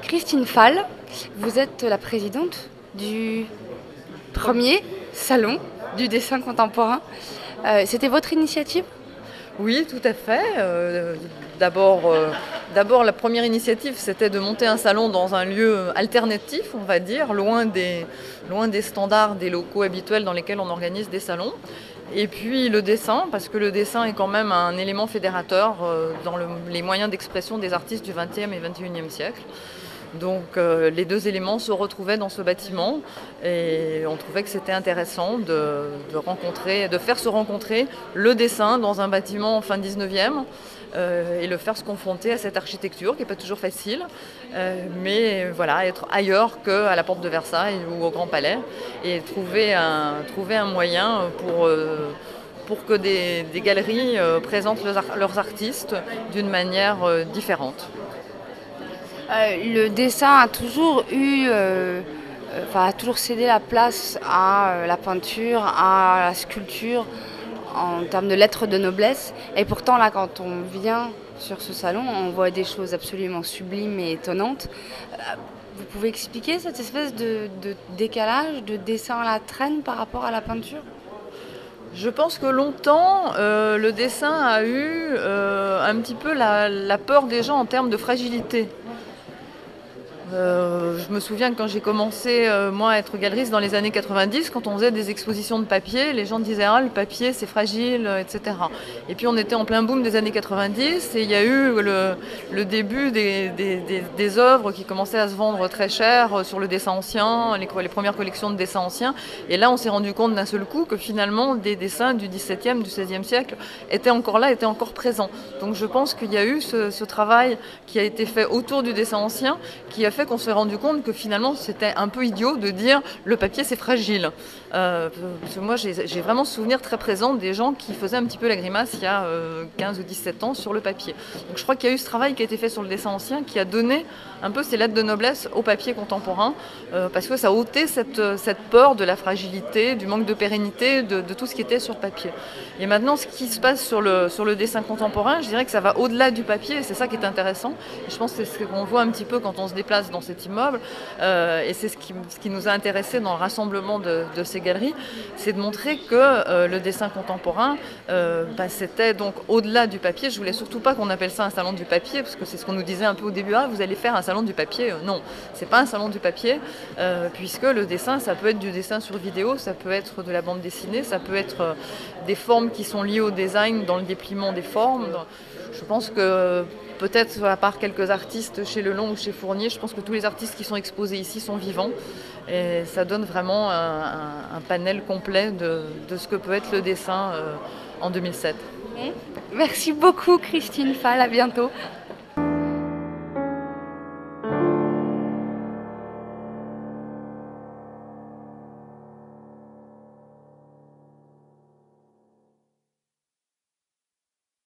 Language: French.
Christine Fall, vous êtes la présidente du premier salon du dessin contemporain. C'était votre initiative? Oui, tout à fait. D'abord, la première initiative, c'était de monter un salon dans un lieu alternatif, on va dire, loin des standards des locaux habituels dans lesquels on organise des salons. Et puis le dessin, parce que le dessin est quand même un élément fédérateur dans les moyens d'expression des artistes du XXe et XXIe siècle. Donc les deux éléments se retrouvaient dans ce bâtiment et on trouvait que c'était intéressant de faire se rencontrer le dessin dans un bâtiment fin 19e et le faire se confronter à cette architecture qui n'est pas toujours facile, mais voilà, être ailleurs qu'à la porte de Versailles ou au Grand Palais et trouver un moyen pour que des galeries présentent leurs artistes d'une manière différente. Le dessin a toujours a toujours cédé la place à la peinture, à la sculpture, en termes de lettres de noblesse. Et pourtant, là, quand on vient sur ce salon, on voit des choses absolument sublimes et étonnantes. Vous pouvez expliquer cette espèce de décalage, de dessin à la traîne par rapport à la peinture? Je pense que longtemps, le dessin a eu un petit peu la peur des gens en termes de fragilité. Je me souviens que quand j'ai commencé, moi, à être galeriste dans les années 90, quand on faisait des expositions de papier, les gens disaient « Ah, le papier, c'est fragile, etc. » Et puis on était en plein boom des années 90 et il y a eu le début des œuvres qui commençaient à se vendre très cher sur le dessin ancien, les premières collections de dessins anciens. Et là, on s'est rendu compte d'un seul coup que finalement, des dessins du XVIIe, du XVIe siècle étaient encore là, étaient encore présents. Donc je pense qu'il y a eu ce travail qui a été fait autour du dessin ancien qui a fait qu'on s'est rendu compte que finalement c'était un peu idiot de dire le papier c'est fragile. Parce que moi j'ai vraiment souvenir très présent des gens qui faisaient un petit peu la grimace il y a 15 ou 17 ans sur le papier. Donc je crois qu'il y a eu ce travail qui a été fait sur le dessin ancien qui a donné un peu ces lettres de noblesse au papier contemporain parce que ça a ôté cette peur de la fragilité, du manque de pérennité, de tout ce qui était sur papier. Et maintenant ce qui se passe sur le dessin contemporain, je dirais que ça va au-delà du papier et c'est ça qui est intéressant. Et je pense que c'est ce qu'on voit un petit peu quand on se déplace dans cet immeuble et c'est ce qui nous a intéressé dans le rassemblement de ces galeries, c'est de montrer que le dessin contemporain c'était donc au-delà du papier. Je voulais surtout pas qu'on appelle ça un salon du papier parce que c'est ce qu'on nous disait un peu au début, ah vous allez faire un salon du papier. Non, c'est pas un salon du papier puisque le dessin ça peut être du dessin sur vidéo, ça peut être de la bande dessinée, ça peut être des formes qui sont liées au design dans le dépliement des formes. Je pense que peut-être à part quelques artistes chez Lelon ou chez Fournier, je pense que tous les artistes qui sont exposés ici sont vivants et ça donne vraiment un panel complet de ce que peut être le dessin en 2007. Merci beaucoup Christine Fall, à bientôt.